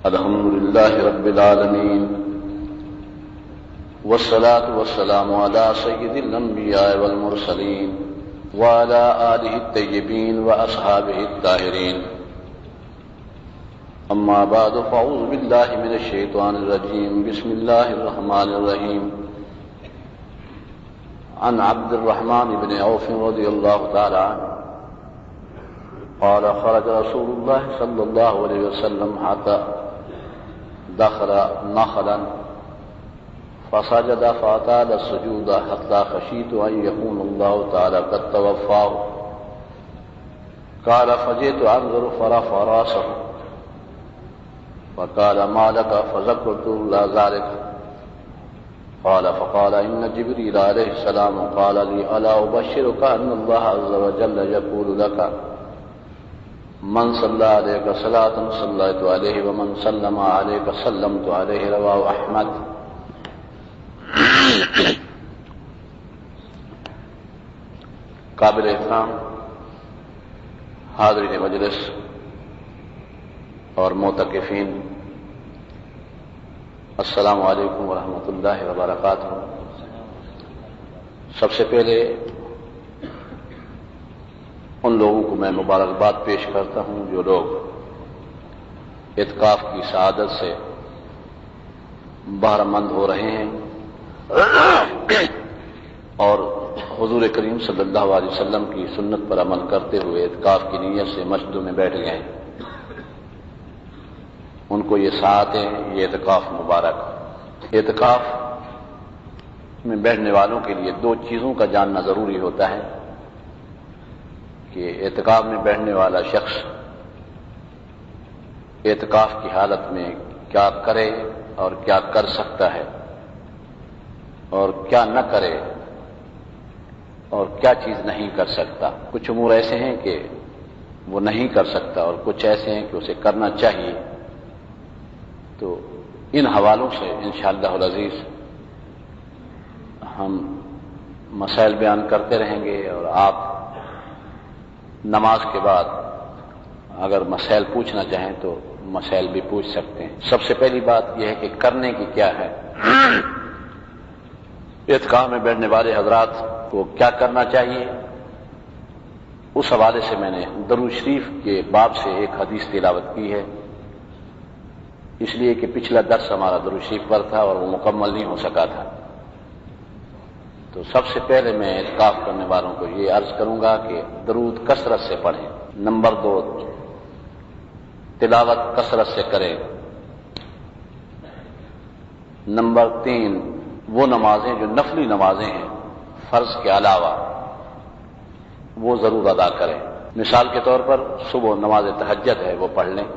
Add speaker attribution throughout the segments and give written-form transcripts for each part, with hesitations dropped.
Speaker 1: الحمد لله رب العالمين والصلاة والسلام على سيد الأنبياء والمرسلين وعلى آله الطيبين وأصحابه الطاهرين. أما بعد فأعوذ بالله من الشيطان الرجيم. بسم الله الرحمن الرحيم. عن عبد الرحمن بن عوف رضي الله تعالى عنه قال خرج رسول الله صلى الله عليه وسلم حتى دخل نخلا فسجد فأطال السجود حتى خشيت أن يكون الله تعالى قد توفاه. قال فجئت أنظر فرفع رأسه فقال ما لك؟ فذكرت له ذلك. قال فقال إن جبريل عليه السلام قال لي ألا أبشرك أن الله عز وجل يقول لك من صلى عليك صلاة صليت عليه ومن سلم عليك سلمت عليه. رواه احمد. قابل احترام حاضرین مجلس اور معتکفین، السلام علیکم ورحمۃ اللہ وبرکاتہ. سب سے پہلے ان لوگوں کو میں مبارکباد پیش کرتا ہوں جو لوگ اعتکاف کی سعادت سے بہرمند ہو رہے ہیں اور حضور کریم صلی اللہ علیہ وسلم کی سنت پر عمل کرتے ہوئے اعتکاف کی نیت سے مسجدوں میں بیٹھ گئے ہیں. ان کو یہ سعادتیں، یہ اعتکاف مبارک. اعتکاف میں بیٹھنے والوں کے لیے دو چیزوں کا جاننا ضروری ہوتا ہے کہ اعتکاف میں بیٹھنے والا شخص اعتکاف کی حالت میں کیا کرے اور کیا کر سکتا ہے اور کیا نہ کرے اور کیا چیز نہیں کر سکتا. کچھ امور ایسے ہیں کہ وہ نہیں کر سکتا اور کچھ ایسے ہیں کہ اسے کرنا چاہیے. تو ان حوالوں سے انشاءاللہ العزیز ہم مسائل بیان کرتے رہیں گے اور آپ نماز کے بعد اگر مسائل پوچھنا چاہیں تو مسائل بھی پوچھ سکتے ہیں. سب سے پہلی بات یہ ہے کہ کرنے کی کیا ہے. اعتکاف میں بیٹھنے والے حضرات کو کیا کرنا چاہیے، اس حوالے سے میں نے درود شریف کے باب سے ایک حدیث تلاوت کی ہے، اس لیے کہ پچھلا درس ہمارا درود شریف پر تھا اور وہ مکمل نہیں ہو سکا تھا. تو سب سے پہلے میں اعتکاف کرنے والوں کو یہ عرض کروں گا کہ درود کثرت سے پڑھیں. نمبر 2، تلاوت کثرت سے کریں. نمبر 3، وہ نمازیں جو نفلی نمازیں ہیں فرض کے علاوہ وہ ضرور ادا کریں. مثال کے طور پر صبح نماز تہجد ہے وہ پڑھ لیں.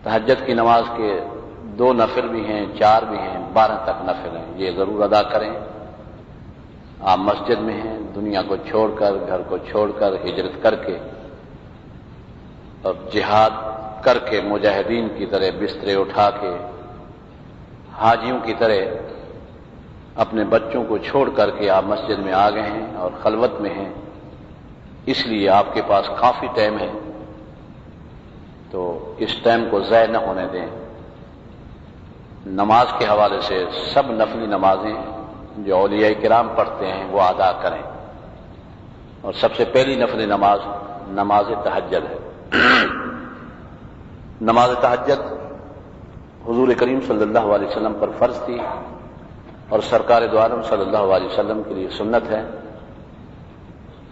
Speaker 1: تہجد کی نماز کے 2 نفل بھی ہیں، 4 بھی ہیں، 12 تک نفل ہیں، یہ ضرور ادا کریں. آپ مسجد میں ہیں، دنیا کو چھوڑ کر، گھر کو چھوڑ کر، ہجرت کر کے اور جہاد کر کے مجاہدین کی طرح بسترے اٹھا کے حاجیوں کی طرح اپنے بچوں کو چھوڑ کر کے آپ مسجد میں آ گئے ہیں اور خلوت میں ہیں، اس لیے آپ کے پاس کافی ٹائم ہے. تو اس ٹائم کو ضائع نہ ہونے دیں. نماز کے حوالے سے سب نفلی نمازیں جو اولیاء کرام پڑھتے ہیں وہ ادا کریں. اور سب سے پہلی نفلی نماز نماز تہجد ہے. نماز تہجد حضور کریم صلی اللہ علیہ وسلم پر فرض تھی اور سرکار دو عالم صلی اللہ علیہ وسلم کے لیے سنت ہے.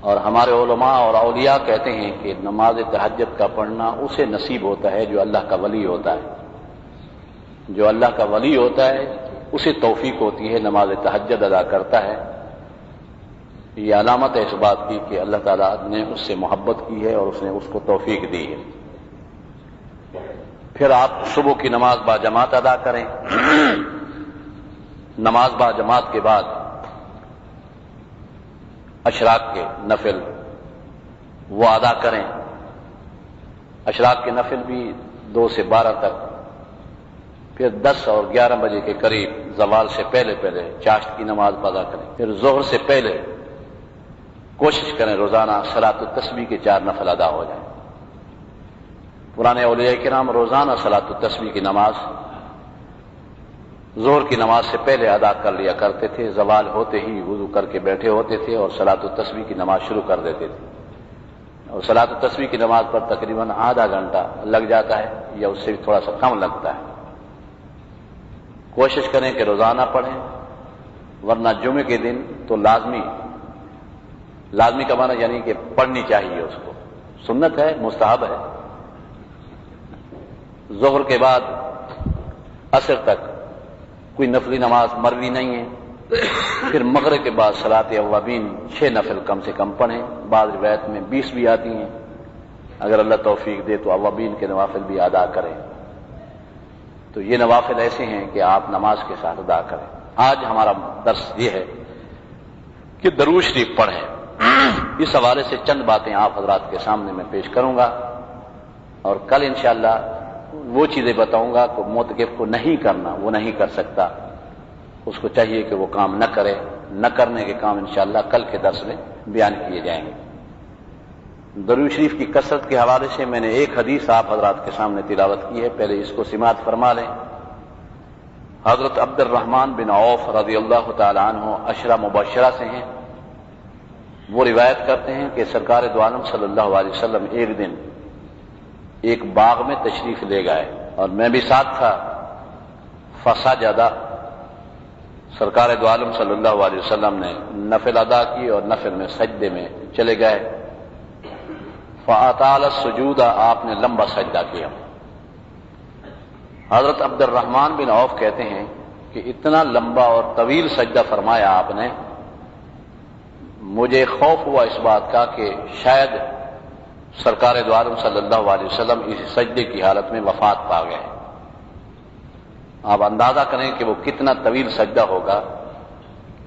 Speaker 1: اور ہمارے علماء اور اولیاء کہتے ہیں کہ نماز تہجد کا پڑھنا اسے نصیب ہوتا ہے جو اللہ کا ولی ہوتا ہے. جو اللہ کا ولی ہوتا ہے اسے توفیق ہوتی ہے، نماز تہجد ادا کرتا ہے. یہ علامت ہے اس بات کی کہ اللہ تعالیٰ نے اس سے محبت کی ہے اور اس نے اس کو توفیق دی ہے. پھر آپ صبح کی نماز با جماعت ادا کریں. نماز با جماعت کے بعد اشراق کے نفل وہ ادا کریں. اشراق کے نفل بھی 2 سے 12 تک. پھر 10 اور 11 بجے کے قریب زوال سے پہلے چاشت کی نماز ادا کریں. پھر ظہر سے پہلے کوشش کریں روزانہ صلاۃ التسبیح کے 4 نفل ادا ہو جائیں. پرانے اولیاء کرام روزانہ صلاۃ التسبیح کی نماز ظہر کی نماز سے پہلے ادا کر لیا کرتے تھے، زوال ہوتے ہی وضو کر کے بیٹھے ہوتے تھے اور صلاۃ التسبیح کی نماز شروع کر دیتے تھے، اور صلاۃ التسبیح کی نماز پر تقریباً آدھا گھنٹہ لگ جاتا ہے یا اس سے بھی تھوڑا سا کم لگتا ہے۔ کوشش کریں کہ روزانہ پڑھیں، ورنہ جمعے کے دن تو لازمی کا معنی یعنی کہ پڑھنی چاہیے، اس کو سنت ہے، مستحب ہے۔ ظہر کے بعد عصر تک کوئی نفلی نماز مروی نہیں ہے، پھر مغرب کے بعد صلاۃ اوابین 6 نفل کم سے کم پڑھیں، بعض روایت میں 20 بھی آتی ہیں، اگر اللہ توفیق دے تو اوابین کے نوافل بھی ادا کریں۔ تو یہ نوافل ایسے ہیں کہ آپ نماز کے ساتھ ادا کریں۔ آج ہمارا درس یہ ہے کہ درود شریف پڑھیں۔ اس حوالے سے چند باتیں آپ حضرات کے سامنے میں پیش کروں گا، اور کل انشاءاللہ وہ چیزیں بتاؤں گا کہ معتکف کو نہیں کرنا، وہ نہیں کر سکتا، اس کو چاہیے کہ وہ کام نہ کرے، نہ کرنے کے کام انشاءاللہ کل کے درس میں بیان کیے جائیں گے۔ درود شریف کی کثرت کے حوالے سے میں نے ایک حدیث آپ حضرات کے سامنے تلاوت کی ہے، پہلے اس کو سماعت فرما لیں۔ حضرت عبد الرحمن بن عوف رضی اللہ تعالی عنہ عشرہ مبشرہ سے ہیں، وہ روایت کرتے ہیں کہ سرکار دو عالم صلی اللہ علیہ وسلم ایک دن ایک باغ میں تشریف لے گئے اور میں بھی ساتھ تھا۔ فسجد، سرکار دو عالم صلی اللہ علیہ وسلم نے نفل ادا کی اور نفل میں سجدے میں چلے گئے۔ فاطال السجود، آپ نے لمبا سجدہ کیا۔ حضرت عبد الرحمن بن عوف کہتے ہیں کہ اتنا لمبا اور طویل سجدہ فرمایا آپ نے، مجھے خوف ہوا اس بات کا کہ شاید سرکار دو عالم صلی اللہ علیہ وسلم اس سجدے کی حالت میں وفات پا گئے۔ آپ اندازہ کریں کہ وہ کتنا طویل سجدہ ہوگا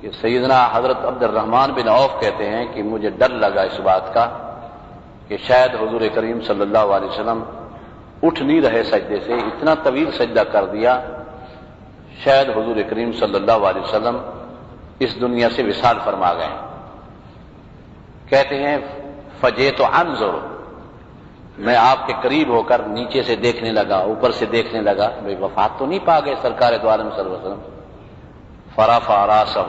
Speaker 1: کہ سیدنا حضرت عبد الرحمن بن عوف کہتے ہیں کہ مجھے ڈر لگا اس بات کا کہ شاید حضور کریم صلی اللہ علیہ وسلم اٹھ نہیں رہے سجدے سے، اتنا طویل سجدہ کر دیا، شاید حضور کریم صلی اللہ علیہ وسلم اس دنیا سے وصال فرما گئے۔ کہتے ہیں فجئت انظر، میں آپ کے قریب ہو کر نیچے سے دیکھنے لگا، اوپر سے دیکھنے لگا، بھئی وفات تو نہیں پا گئے سرکار دو عالم صلی اللہ علیہ وسلم۔ فرفع راسہ،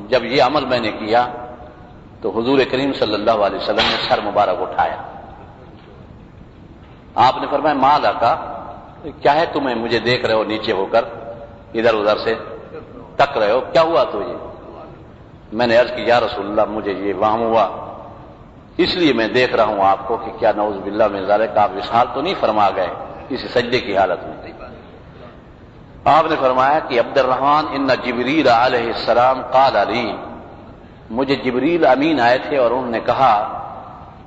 Speaker 1: جب یہ عمل میں نے کیا تو حضور کریم صلی اللہ علیہ وسلم نے سر مبارک اٹھایا۔ آپ نے فرمایا ما لکا، کیا ہے تمہیں، مجھے دیکھ رہے ہو نیچے ہو کر، ادھر ادھر سے تک رہے ہو، کیا ہوا تجھے؟ میں نے عرض کی یا رسول اللہ مجھے یہ وہم ہوا، اس لیے میں دیکھ رہا ہوں آپ کو کہ کیا نعوذ باللہ من ذالک آپ وصال تو نہیں فرما گئے اس سجدے کی حالت میں۔ آپ نے فرمایا کہ عبد الرحمن ان جبریل علیہ السلام قال علی، مجھے جبریل امین آئے تھے اور انہوں نے کہا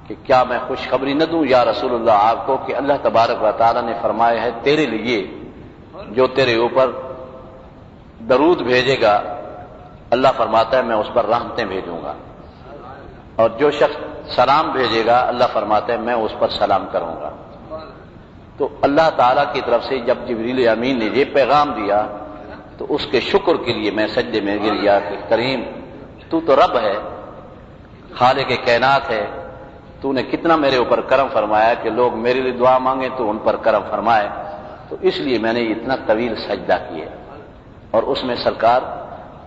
Speaker 1: کہ کیا میں خوشخبری نہ دوں یا رسول اللہ آپ کو کہ اللہ تبارک و تعالی نے فرمایا ہے تیرے لیے جو تیرے اوپر درود بھیجے گا اللہ فرماتا ہے میں اس پر رحمتیں بھیجوں گا، اور جو شخص سلام بھیجے گا اللہ فرماتا ہے میں اس پر سلام کروں گا۔ تو اللہ تعالیٰ کی طرف سے جب جبریل امین نے یہ پیغام دیا تو اس کے شکر کے لیے میں سجدے میں گر گیا کہ کریم تو رب ہے، خالق کائنات ہے، تو نے کتنا میرے اوپر کرم فرمایا کہ لوگ میرے لیے دعا مانگیں تو ان پر کرم فرمائے، تو اس لیے میں نے اتنا طویل سجدہ کیا، اور اس میں سرکار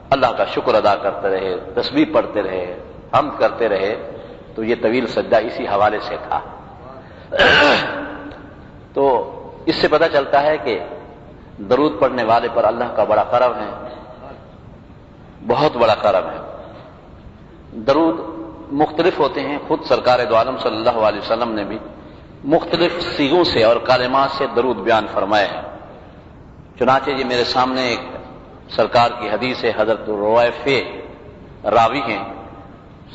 Speaker 1: اللہ کا شکر ادا کرتے رہے، تسبیح پڑھتے رہے، حمد کرتے رہے، تو یہ طویل سجدہ اسی حوالے سے تھا۔ تو اس سے پتہ چلتا ہے کہ درود پڑھنے والے پر اللہ کا بڑا کرم ہے، بہت بڑا کرم ہے۔ درود مختلف ہوتے ہیں، خود سرکار دو عالم صلی اللہ علیہ وسلم نے بھی مختلف صیغوں سے اور کلمات سے درود بیان فرمائے ہیں۔ چنانچہ یہ میرے سامنے ایک سرکار کی حدیث ہے، حضرت رویفع راوی ہیں،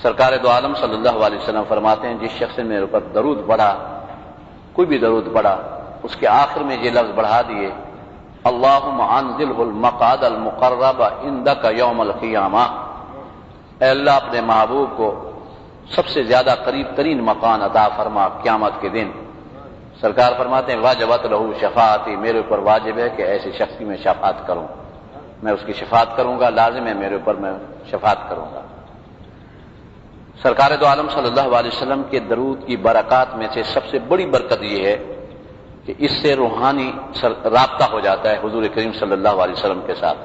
Speaker 1: سرکار دو عالم صلی اللہ علیہ وسلم فرماتے ہیں جس شخص نے میرے اوپر درود پڑھا، کوئی بھی درود پڑھا، اس کے آخر میں یہ لفظ بڑھا دیے اللہم انزلہ المقعد المقرب عندک یوم القیامہ، اے اللہ اپنے محبوب کو سب سے زیادہ قریب ترین مکان عطا فرما قیامت کے دن۔ سرکار فرماتے ہیں واجبت لہ شفاعتی، میرے اوپر واجب ہے کہ ایسے شخص کی میں شفاعت کروں، میں اس کی شفاعت کروں گا، لازم ہے میرے اوپر میں شفاعت کروں گا۔ سرکار دو عالم صلی اللہ علیہ وسلم کے درود کی برکات میں سے سب سے بڑی برکت یہ ہے کہ اس سے روحانی رابطہ ہو جاتا ہے حضور کریم صلی اللہ علیہ وسلم کے ساتھ،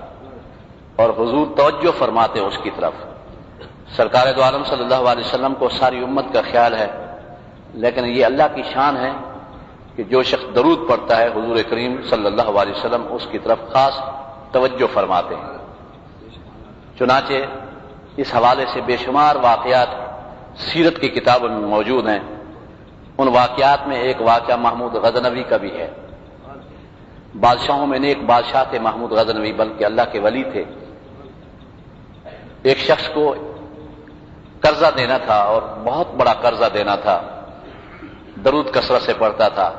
Speaker 1: اور حضور توجہ فرماتے ہیں اس کی طرف۔ سرکار دو عالم صلی اللہ علیہ وسلم کو ساری امت کا خیال ہے، لیکن یہ اللہ کی شان ہے کہ جو شخص درود پڑھتا ہے حضور کریم صلی اللہ علیہ وسلم اس کی طرف خاص توجہ فرماتے ہیں۔ چنانچہ اس حوالے سے بے شمار واقعات سیرت کی کتابوں میں موجود ہیں۔ ان واقعات میں ایک واقعہ محمود غزنوی کا بھی ہے۔ بادشاہوں میں نیک بادشاہ تھے محمود غزنوی، بلکہ اللہ کے ولی تھے۔ ایک شخص کو قرضہ دینا تھا اور بہت بڑا قرضہ دینا تھا، درود کثرت سے پڑھتا تھا۔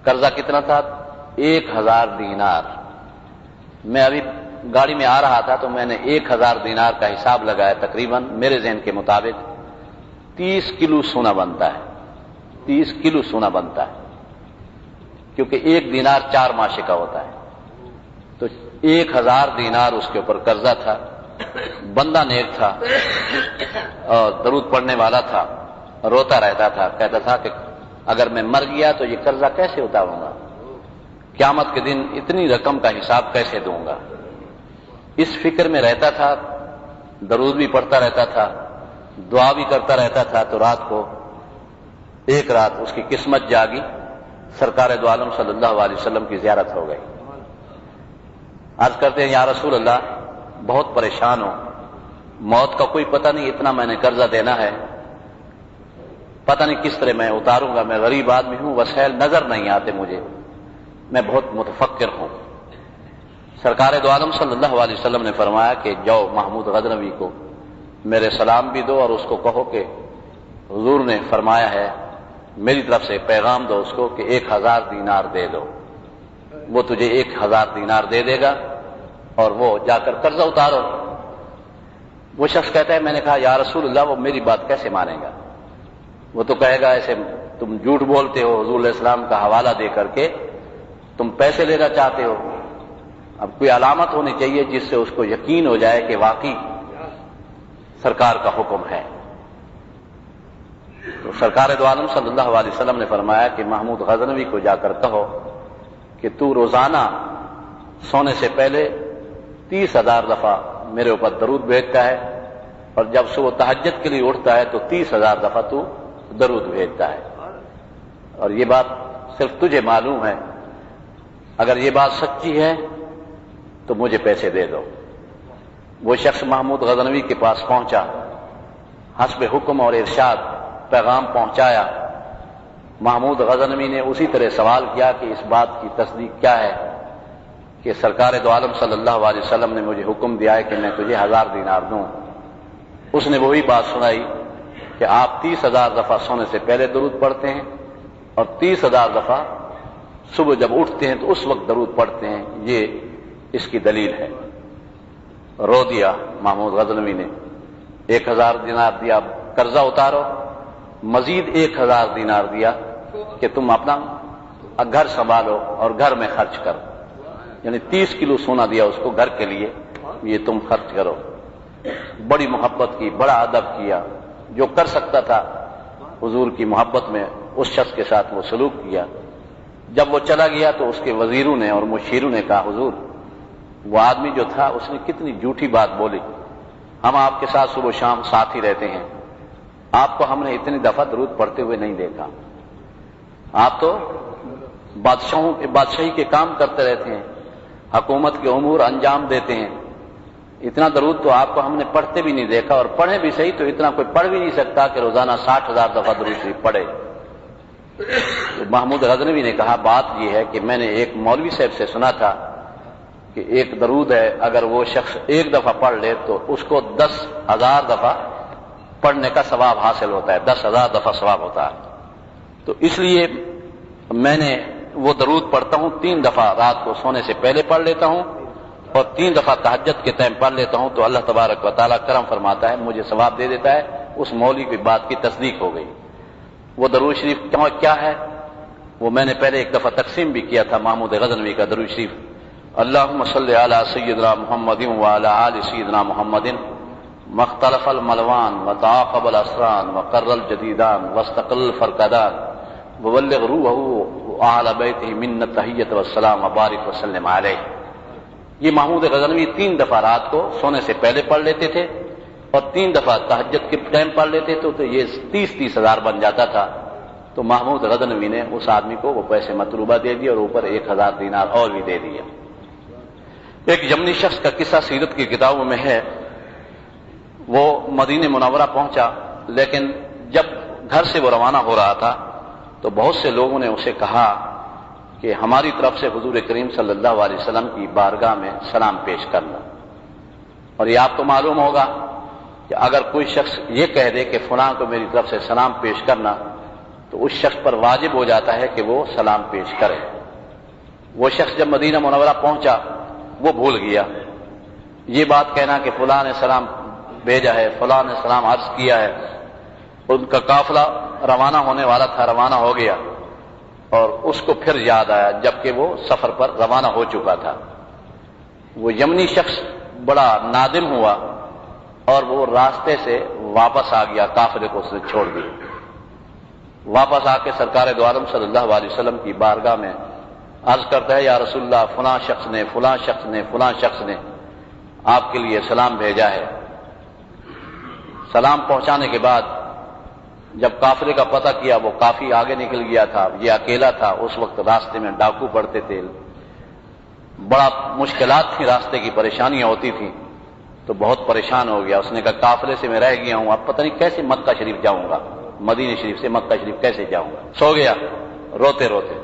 Speaker 1: قرضہ کتنا تھا؟ 1000 دینار۔ میں ابھی گاڑی میں آ رہا تھا تو میں نے 1000 دینار کا حساب لگایا، تقریباً میرے ذہن کے مطابق 30 کلو سونا بنتا ہے، 30 کلو سونا بنتا ہے، کیونکہ 1 دینار 4 ماشے کا ہوتا ہے۔ تو 1000 دینار اس کے اوپر قرضہ تھا۔ بندہ نیک تھا اور درود پڑھنے والا تھا، روتا رہتا تھا، کہتا تھا کہ اگر میں مر گیا تو یہ قرضہ کیسے اتاروں گا، قیامت کے دن اتنی رقم کا حساب کیسے دوں گا۔ اس فکر میں رہتا تھا، درود بھی پڑھتا رہتا تھا، دعا بھی کرتا رہتا تھا۔ تو رات کو ایک رات اس کی قسمت جاگی، سرکار دو عالم صلی اللہ علیہ وسلم کی زیارت ہو گئی۔ عرض کرتے ہیں یا رسول اللہ بہت پریشان ہوں، موت کا کوئی پتہ نہیں، اتنا میں نے قرضہ دینا ہے، پتہ نہیں کس طرح میں اتاروں گا، میں غریب آدمی ہوں، وسائل نظر نہیں آتے مجھے، میں بہت متفکر ہوں۔ سرکار دو عالم صلی اللہ علیہ وسلم نے فرمایا کہ جاؤ محمود غزنوی کو میرے سلام بھی دو اور اس کو کہو کہ حضور نے فرمایا ہے، میری طرف سے پیغام دو اس کو کہ 1000 دینار دے دو، وہ تجھے 1000 دینار دے دے گا اور وہ جا کر قرضہ اتارو۔ وہ شخص کہتا ہے میں نے کہا یا رسول اللہ وہ میری بات کیسے مانے گا، وہ تو کہے گا ایسے تم جھوٹ بولتے ہو، حضور علیہ السلام کا حوالہ دے کر کے تم پیسے لینا چاہتے ہو۔ اب کوئی علامت ہونی چاہیے جس سے اس کو یقین ہو جائے کہ واقعی سرکار کا حکم ہے۔ تو سرکار دو عالم صلی اللہ علیہ وسلم نے فرمایا کہ محمود غزنوی کو جا کر کہو کہ تو روزانہ سونے سے پہلے 30,000 دفعہ میرے اوپر درود بھیجتا ہے، اور جب صبح تہجد کے لیے اٹھتا ہے تو 30,000 دفعہ تو درود بھیجتا ہے، اور یہ بات صرف تجھے معلوم ہے، اگر یہ بات سچی ہے تو مجھے پیسے دے دو۔ وہ شخص محمود غزنوی کے پاس پہنچا، حسب حکم اور ارشاد پیغام پہنچایا۔ محمود غزنوی نے اسی طرح سوال کیا کہ اس بات کی تصدیق کیا ہے کہ سرکار دو عالم صلی اللہ علیہ وسلم نے مجھے حکم دیا ہے کہ میں تجھے 1000 دینار دوں۔ اس نے وہی بات سنائی کہ آپ 30,000 دفعہ سونے سے پہلے درود پڑھتے ہیں اور 30,000 دفعہ صبح جب اٹھتے ہیں تو اس وقت درود پڑھتے ہیں، یہ اس کی دلیل ہے۔ رو دیا محمود غزنوی نے، 1000 دینار دیا، قرضہ اتارو، مزید 1000 دینار دیا کہ تم اپنا گھر سنبھالو اور گھر میں خرچ کرو، یعنی 30 کلو سونا دیا اس کو گھر کے لیے، یہ تم خرچ کرو۔ بڑی محبت کی، بڑا ادب کیا، جو کر سکتا تھا حضور کی محبت میں اس شخص کے ساتھ وہ سلوک کیا۔ جب وہ چلا گیا تو اس کے وزیروں نے اور مشیروں نے کہا حضور وہ آدمی جو تھا اس نے کتنی جھوٹی بات بولی، ہم آپ کے ساتھ صبح شام ساتھ ہی رہتے ہیں، آپ کو ہم نے اتنی دفعہ درود پڑھتے ہوئے نہیں دیکھا، آپ تو بادشاہی کے کام کرتے رہتے ہیں، حکومت کے امور انجام دیتے ہیں، اتنا درود تو آپ کو ہم نے پڑھتے بھی نہیں دیکھا، اور پڑھے بھی صحیح تو اتنا کوئی پڑھ بھی نہیں سکتا کہ روزانہ 60,000 دفعہ درود شریف پڑھے۔ تو محمود غزنوی نے کہا بات یہ ہے کہ میں نے ایک مولوی صاحب سے سنا تھا کہ ایک درود ہے اگر وہ شخص 1 دفعہ پڑھ لے تو اس کو 10,000 دفعہ پڑھنے کا ثواب حاصل ہوتا ہے، 10,000 دفعہ ثواب ہوتا ہے۔ تو اس لیے میں نے وہ درود پڑھتا ہوں، 3 دفعہ رات کو سونے سے پہلے پڑھ لیتا ہوں اور 3 دفعہ تہجد کے ٹائم پڑھ لیتا ہوں، تو اللہ تبارک و تعالیٰ کرم فرماتا ہے، مجھے ثواب دے دیتا ہے۔ اس مولوی کی بات کی تصدیق ہو گئی۔ وہ درود شریف کیا ہے وہ میں نے پہلے ایک دفعہ تقسیم بھی کیا تھا، محمود غزنوی کا درود شریف، اللہم صلی علی سیدنا محمد وعلی آل سیدنا محمد مختلف الملوان وتعاقب الاسران وقر الجدیدان واستقل الفرقدان وبلغ روحه اہل بیتہ منا التحیۃ والسلام وبارک وسلم علیہ. یہ محمود غزنوی 3 دفعہ رات کو سونے سے پہلے پڑھ لیتے تھے اور 3 دفعہ تہجد کے ٹائم پڑھ لیتے تھے، تو یہ 30 ہزار بن جاتا تھا. تو محمود غزنوی نے اس آدمی کو وہ پیسے مطلوبہ دے دیے اور اوپر 1000 دینار اور بھی دے دیا. ایک یمنی شخص کا قصہ سیرت کی کتابوں میں ہے. وہ مدینہ منورہ پہنچا، لیکن جب گھر سے وہ روانہ ہو رہا تھا تو بہت سے لوگوں نے اسے کہا کہ ہماری طرف سے حضور کریم صلی اللہ علیہ وسلم کی بارگاہ میں سلام پیش کرنا. اور یہ آپ کو معلوم ہوگا کہ اگر کوئی شخص یہ کہہ دے کہ فلاں کو میری طرف سے سلام پیش کرنا، تو اس شخص پر واجب ہو جاتا ہے کہ وہ سلام پیش کرے. وہ شخص جب مدینہ منورہ پہنچا وہ بھول گیا یہ بات کہنا کہ فلاں نے سلام بھیجا ہے، فلاں نے سلام عرض کیا ہے. ان کا قافلہ روانہ ہونے والا تھا، روانہ ہو گیا اور اس کو پھر یاد آیا جبکہ وہ سفر پر روانہ ہو چکا تھا. وہ یمنی شخص بڑا نادم ہوا اور وہ راستے سے واپس آ گیا، قافلے کو اس نے چھوڑ دیا. واپس آ کے سرکار دو عالم صلی اللہ علیہ وسلم کی بارگاہ میں عرض کرتا ہے، یا رسول اللہ، فلاں شخص نے فلاں شخص نے فلاں شخص نے آپ کے لیے سلام بھیجا ہے. سلام پہنچانے کے بعد جب قافلے کا پتہ کیا وہ کافی آگے نکل گیا تھا، یہ اکیلا تھا. اس وقت راستے میں ڈاکو پڑتے تھے، بڑا مشکلات تھی، راستے کی پریشانیاں ہوتی تھیں. تو بہت پریشان ہو گیا. اس نے کہا قافلے سے میں رہ گیا ہوں، اب پتہ نہیں کیسے مکہ شریف جاؤں گا، مدینہ شریف سے مکہ شریف کیسے جاؤں گا. سو گیا روتے روتے.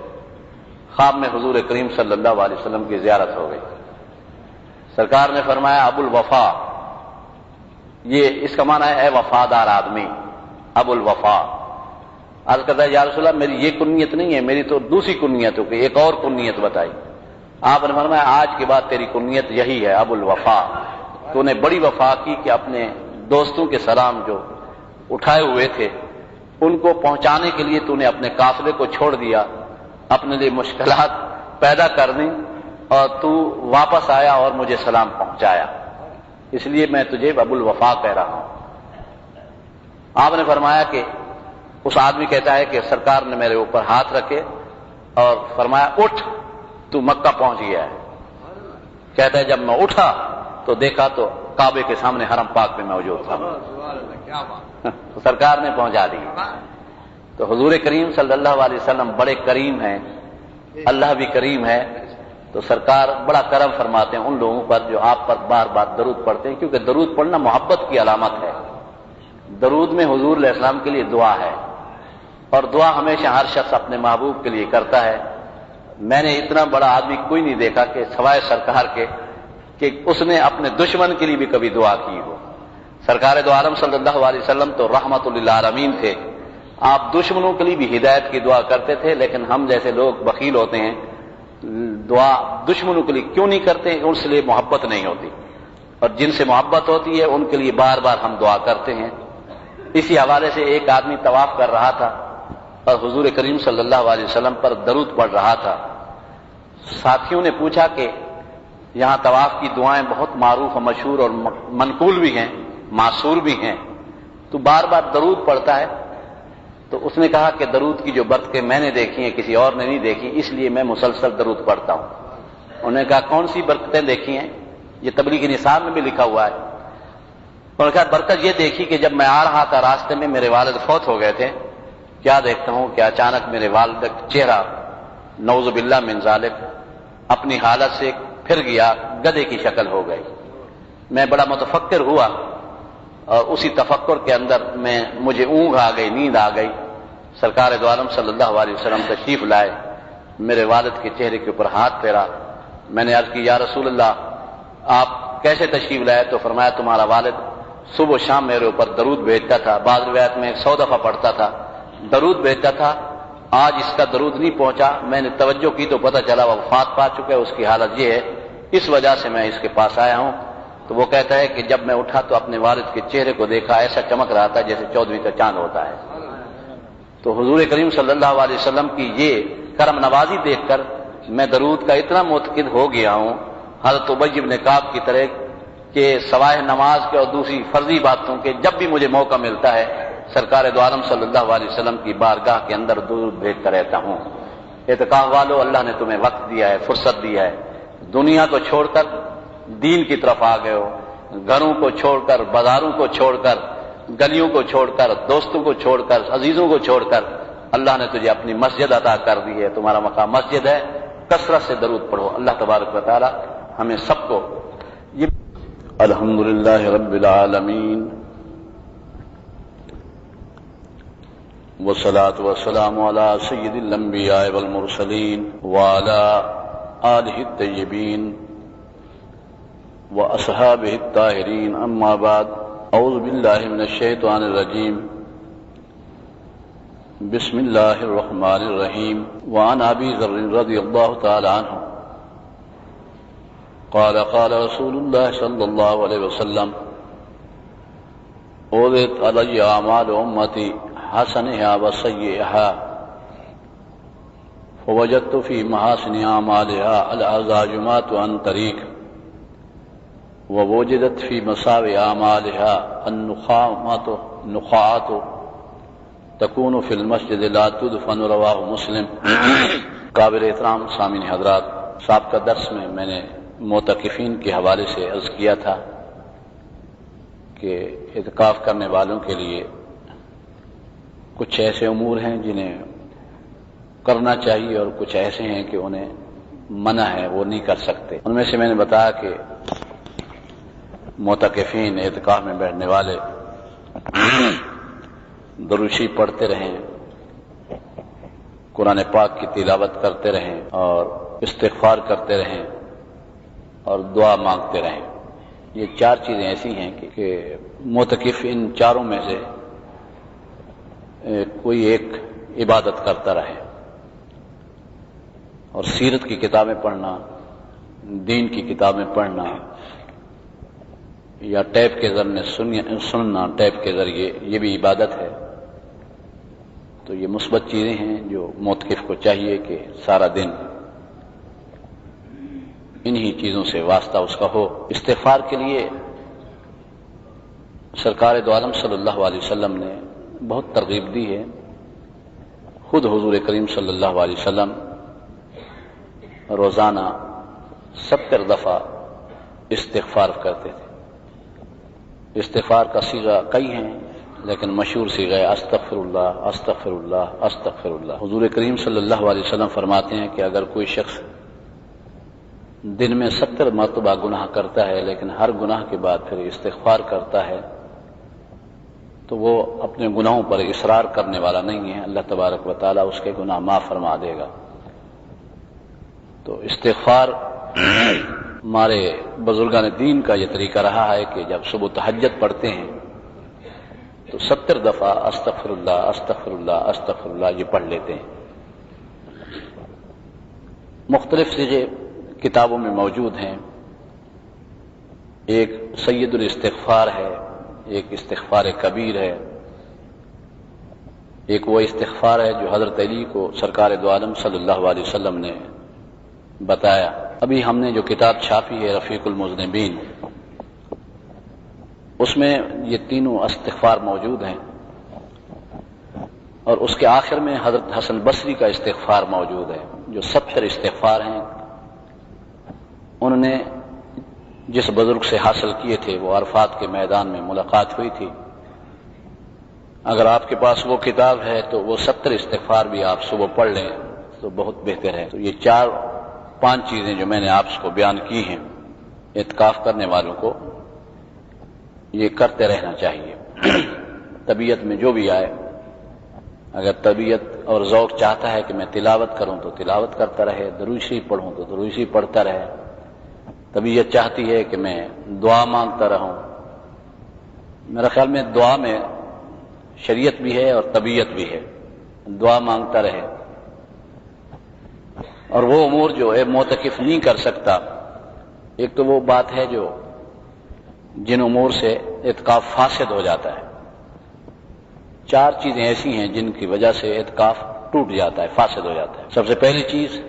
Speaker 1: خواب میں حضور کریم صلی اللہ علیہ وسلم کی زیارت ہو گئی. سرکار نے فرمایا ابو الوفا، یہ اس کا معنی ہے اے وفادار آدمی، ابو الوفا. عرض کرتا ہے یا رسول اللہ میری یہ کنیت نہیں ہے، میری تو دوسری کنیت ہو کہ ایک اور کنیت بتائی. آپ نے فرمایا آج کے بعد تیری کنیت یہی ہے، ابو الوفا. تو نے بڑی وفا کی کہ اپنے دوستوں کے سلام جو اٹھائے ہوئے تھے ان کو پہنچانے کے لیے تو نے اپنے قافلے کو چھوڑ دیا، اپنے لیے مشکلات پیدا کر دیں اور تو واپس آیا اور مجھے سلام پہنچایا، اس لیے میں تجھے ابو الوفا کہہ رہا ہوں. آپ نے فرمایا کہ اس آدمی کہتا ہے کہ سرکار نے میرے اوپر ہاتھ رکھے اور فرمایا اٹھ، تو مکہ پہنچ گیا ہے. کہتا ہے جب میں اٹھا تو دیکھا تو کعبے کے سامنے حرم پاک میں موجود تھا. تو سرکار نے پہنچا دی. تو حضور کریم صلی اللہ علیہ وسلم بڑے کریم ہیں، اللہ بھی کریم ہے. تو سرکار بڑا کرم فرماتے ہیں ان لوگوں پر جو آپ پر بار بار درود پڑھتے ہیں، کیونکہ درود پڑھنا محبت کی علامت ہے. درود میں حضور علیہ السلام کے لیے دعا ہے اور دعا ہمیشہ ہر شخص اپنے محبوب کے لیے کرتا ہے. میں نے اتنا بڑا آدمی کوئی نہیں دیکھا کہ سوائے سرکار کے کہ اس نے اپنے دشمن کے لیے بھی کبھی دعا کی ہو. سرکار دو عالم صلی اللہ علیہ وسلم تو رحمت للعالمین تھے. آپ دشمنوں کے لیے بھی ہدایت کی دعا کرتے تھے، لیکن ہم جیسے لوگ بخیل ہوتے ہیں، دعا دشمنوں کے لیے کیوں نہیں کرتے؟ ان سے لیے محبت نہیں ہوتی، اور جن سے محبت ہوتی ہے ان کے لیے بار بار ہم دعا کرتے ہیں. اسی حوالے سے ایک آدمی طواف کر رہا تھا اور حضور کریم صلی اللہ علیہ وسلم پر درود پڑھ رہا تھا. ساتھیوں نے پوچھا کہ یہاں طواف کی دعائیں بہت معروف و مشہور اور منقول بھی ہیں، معصور بھی ہیں، تو بار بار درود پڑھتا ہے. تو اس نے کہا کہ درود کی جو برکتیں میں نے دیکھی ہیں کسی اور نے نہیں دیکھی، اس لیے میں مسلسل درود پڑھتا ہوں. انہوں نے کہا کون سی برکتیں دیکھی ہیں؟ یہ تبلیغ نصاب میں بھی لکھا ہوا ہے. انہوں نے کہا برکت یہ دیکھی کہ جب میں آ رہا تھا راستے میں میرے والد فوت ہو گئے تھے، کیا دیکھتا ہوں کہ اچانک میرے والد کا چہرہ نعوذ باللہ من ذالک اپنی حالت سے پھر گیا، گدھے کی شکل ہو گئی. میں بڑا متفکر ہوا اور اسی تفکر کے اندر مجھے اونگ آ گئی، نیند آ گئی. سرکار دو عالم صلی اللہ علیہ وسلم تشریف لائے، میرے والد کے چہرے کے اوپر ہاتھ پھیرا. میں نے عرض کی یا رسول اللہ آپ کیسے تشریف لائے؟ تو فرمایا تمہارا والد صبح و شام میرے اوپر درود بھیجتا تھا، بعض روایت میں 100 دفعہ پڑھتا تھا، درود بھیجتا تھا. آج اس کا درود نہیں پہنچا، میں نے توجہ کی تو پتہ چلا وہ وفات پا چکا ہے، اس کی حالت یہ ہے، اس وجہ سے میں اس کے پاس آیا ہوں. تو وہ کہتا ہے کہ جب میں اٹھا تو اپنے والد کے چہرے کو دیکھا، ایسا چمک رہا تھا جیسے 14ویں کا چاند ہوتا ہے. تو حضور کریم صلی اللہ علیہ وسلم کی یہ کرم نوازی دیکھ کر میں درود کا اتنا معتقد ہو گیا ہوں، حضرت ابی بن کعب کی طرح، کہ سوائے نماز کے اور دوسری فرضی باتوں کے جب بھی مجھے موقع ملتا ہے سرکار دو عالم صلی اللہ علیہ وسلم کی بارگاہ کے اندر درود بھیجتا رہتا ہوں. اعتکاف والو، اللہ نے تمہیں وقت دیا ہے، فرصت دیا ہے، دنیا کو چھوڑ کر دین کی طرف آ گئے ہو، گھروں کو چھوڑ کر، بازاروں کو چھوڑ کر، گلیوں کو چھوڑ کر، دوستوں کو چھوڑ کر، عزیزوں کو چھوڑ کر اللہ نے تجھے اپنی مسجد عطا کر دی ہے، تمہارا مقام مسجد ہے، کثرت سے درود پڑھو۔ اللہ تبارک و تعالی ہمیں سب کو یہ الحمدللہ رب العالمین والصلاة والسلام علی سید الانبیاء والمرسلین وعلی آلہ الطیبین واصحابہ الطاہرین، اما بعد، اعوذ باللہ من الشیطان الرجیم، بسم اللہ الرحمن الرحیم۔ وعن ابی ذر رضی اللہ تعالی عنہ قال قال رسول اللہ صلی اللہ علیہ وسلم عرضت علی اعمال امتی حسنها وسیئها فوجدت في محاسن اعمالها العزاجمات عن طریق ووجدت في مساوئ اعمالها النخاعات تكون في المسجد لا تدفن، رواہ مسلم۔ قابل احترام سامعین حضرات، سابقہ درس میں میں نے معتکفین کے حوالے سے عرض کیا تھا کہ اعتکاف کرنے والوں کے لیے کچھ ایسے امور ہیں جنہیں کرنا چاہیے اور کچھ ایسے ہیں کہ انہیں منع ہے، وہ نہیں کر سکتے۔ ان میں سے میں نے بتایا کہ معتکفین، اعتکاف میں بیٹھنے والے درود شریف پڑھتے رہیں، قرآن پاک کی تلاوت کرتے رہیں اور استغفار کرتے رہیں اور دعا مانگتے رہیں۔ یہ چار چیزیں ایسی ہیں کہ معتکف ان چاروں میں سے کوئی ایک عبادت کرتا رہے، اور سیرت کی کتابیں پڑھنا، دین کی کتابیں پڑھنا یا ٹیپ کے ذریعے سننا، ٹیپ کے ذریعے، یہ بھی عبادت ہے۔ تو یہ مثبت چیزیں ہیں جو معتکف کو چاہیے کہ سارا دن انہی چیزوں سے واسطہ اس کا ہو۔ استغفار کے لیے سرکار دو عالم صلی اللہ علیہ وسلم نے بہت ترغیب دی ہے۔ خود حضور کریم صلی اللہ علیہ وسلم روزانہ 70 دفعہ استغفار کرتے تھے۔ استغفار کا صیغہ کئی ہیں، لیکن مشہور صیغہ ہے استغفر اللہ، استغفر اللہ، استغفر اللہ۔ حضور کریم صلی اللہ علیہ وسلم فرماتے ہیں کہ اگر کوئی شخص دن میں 70 مرتبہ گناہ کرتا ہے لیکن ہر گناہ کے بعد پھر استغفار کرتا ہے تو وہ اپنے گناہوں پر اصرار کرنے والا نہیں ہے، اللہ تبارک و تعالیٰ اس کے گناہ معاف فرما دے گا۔ تو استغفار ہمارے بزرگان دین کا یہ طریقہ رہا ہے کہ جب صبح تہجد پڑھتے ہیں تو 70 دفعہ استغفر اللہ، استغفر اللہ، استغفر اللہ یہ پڑھ لیتے ہیں۔ مختلف صیغے کتابوں میں موجود ہیں۔ ایک سید الاستغفار ہے، ایک استغفار کبیر ہے، ایک وہ استغفار ہے جو حضرت علی کو سرکار دو عالم صلی اللہ علیہ وسلم نے بتایا۔ ابھی ہم نے جو کتاب چھاپی ہے رفیق المذنبین، اس میں یہ تینوں استغفار موجود ہیں، اور اس کے آخر میں حضرت حسن بصری کا استغفار موجود ہے، جو 70 استغفار ہیں۔ انہوں نے جس بزرگ سے حاصل کیے تھے وہ عرفات کے میدان میں ملاقات ہوئی تھی۔ اگر آپ کے پاس وہ کتاب ہے تو وہ 70 استغفار بھی آپ صبح پڑھ لیں تو بہت بہتر ہے۔ تو یہ 4-5 چیزیں جو میں نے آپ کو بیان کی ہیں، اعتکاف کرنے والوں کو یہ کرتے رہنا چاہیے۔ طبیعت میں جو بھی آئے، اگر طبیعت اور ذوق چاہتا ہے کہ میں تلاوت کروں تو تلاوت کرتا رہے، درود شریف پڑھوں تو درود شریف پڑھتا رہے۔ طبیعت چاہتی ہے کہ میں دعا مانگتا رہوں، میرا خیال میں دعا میں شریعت بھی ہے اور طبیعت بھی ہے، دعا مانگتا رہے۔ اور وہ امور جو ہے معتکف نہیں کر سکتا، ایک تو وہ بات ہے جو جن امور سے اعتکاف فاسد ہو جاتا ہے۔ 4 چیزیں ایسی ہیں جن کی وجہ سے اعتکاف ٹوٹ جاتا ہے، فاسد ہو جاتا ہے۔ سب سے پہلی چیز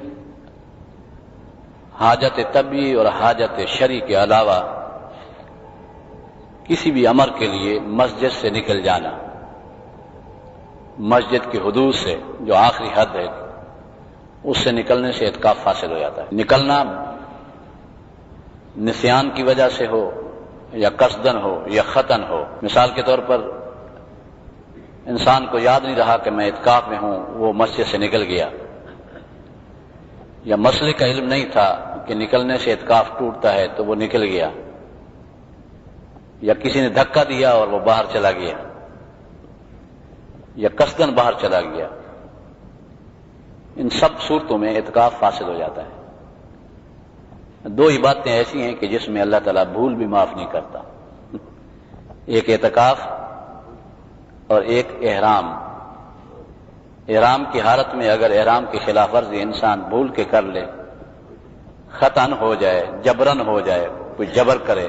Speaker 1: حاجت طبی اور حاجت شرعی کے علاوہ کسی بھی امر کے لیے مسجد سے نکل جانا، مسجد کی حدود سے جو آخری حد ہے اس سے نکلنے سے اعتکاف فاسد ہو جاتا ہے۔ نکلنا نسیان کی وجہ سے ہو یا قصدن ہو یا خطن ہو، مثال کے طور پر انسان کو یاد نہیں رہا کہ میں اعتکاف میں ہوں، وہ مسجد سے نکل گیا، یا مسئلے کا علم نہیں تھا کہ نکلنے سے اعتکاف ٹوٹتا ہے تو وہ نکل گیا، یا کسی نے دھکا دیا اور وہ باہر چلا گیا، یا قصدن باہر چلا گیا، ان سب صورتوں میں اعتکاف فاسد ہو جاتا ہے۔ دو ہی باتیں ایسی ہیں کہ جس میں اللہ تعالیٰ بھول بھی معاف نہیں کرتا، ایک اعتکاف اور ایک احرام۔ احرام کی حالت میں اگر احرام کی خلاف ورزی انسان بھول کے کر لے، خطأ ہو جائے، جبرن ہو جائے، کوئی جبر کرے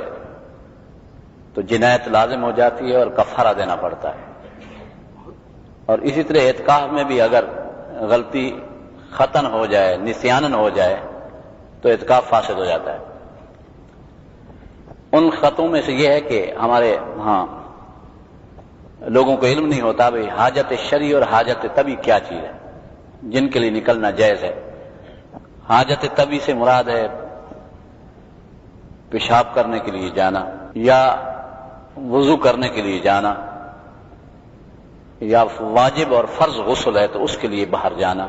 Speaker 1: تو جنایت لازم ہو جاتی ہے اور کفارہ دینا پڑتا ہے۔ اور اسی طرح اعتکاف میں بھی اگر غلطی خطأ ہو جائے، نسیانن ہو جائے تو اعتکاف فاسد ہو جاتا ہے۔ ان خطوں میں سے یہ ہے کہ ہمارے ہاں لوگوں کو علم نہیں ہوتا بھئی حاجت شرعی اور حاجت طبی کیا چیز ہے جن کے لیے نکلنا جائز ہے۔ حاجت طبی سے مراد ہے پیشاب کرنے کے لیے جانا، یا وضو کرنے کے لیے جانا، یا واجب اور فرض غسل ہے تو اس کے لیے باہر جانا،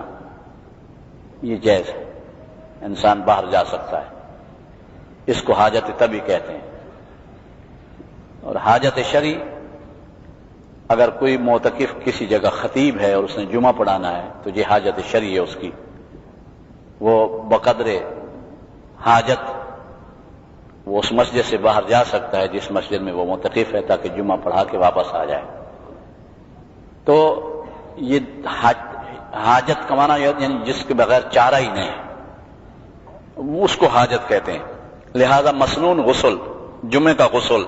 Speaker 1: یہ جائز ہے، انسان باہر جا سکتا ہے، اس کو حاجت طبی کہتے ہیں۔ اور حاجت شرعی، اگر کوئی معتکف کسی جگہ خطیب ہے اور اس نے جمعہ پڑھانا ہے تو یہ حاجت شرعی ہے اس کی، وہ بقدر حاجت وہ اس مسجد سے باہر جا سکتا ہے جس مسجد میں وہ معتکف ہے، تاکہ جمعہ پڑھا کے واپس آ جائے۔ تو یہ حاجت کا معنی یعنی جس کے بغیر چارہ ہی نہیں، اس کو حاجت کہتے ہیں۔ لہذا مسنون غسل، جمعے کا غسل،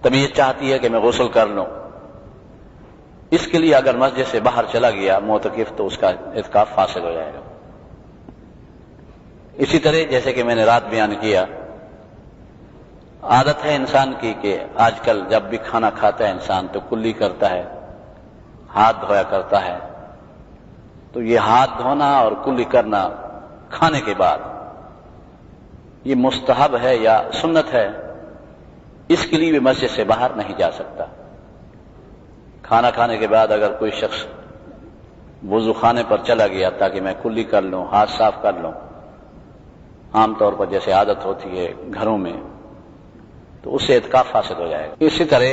Speaker 1: طبیعت چاہتی ہے کہ میں غسل کر لوں، اس کے لیے اگر مسجد سے باہر چلا گیا معتکف تو اس کا اعتکاف فاسد ہو جائے گا۔ اسی طرح جیسے کہ میں نے رات بیان کیا، عادت ہے انسان کی کہ آج کل جب بھی کھانا کھاتا ہے انسان تو کلی کرتا ہے، ہاتھ دھویا کرتا ہے، تو یہ ہاتھ دھونا اور کلی کرنا کھانے کے بعد یہ مستحب ہے یا سنت ہے، اس کے لیے بھی مسجد سے باہر نہیں جا سکتا۔ کھانا کھانے کے بعد اگر کوئی شخص وضو خانے پر چلا گیا تاکہ میں کلی کر لوں، ہاتھ صاف کر لوں، عام طور پر جیسے عادت ہوتی ہے گھروں میں، تو اس سے اعتکاف فاسد ہو جائے گا۔ اسی طرح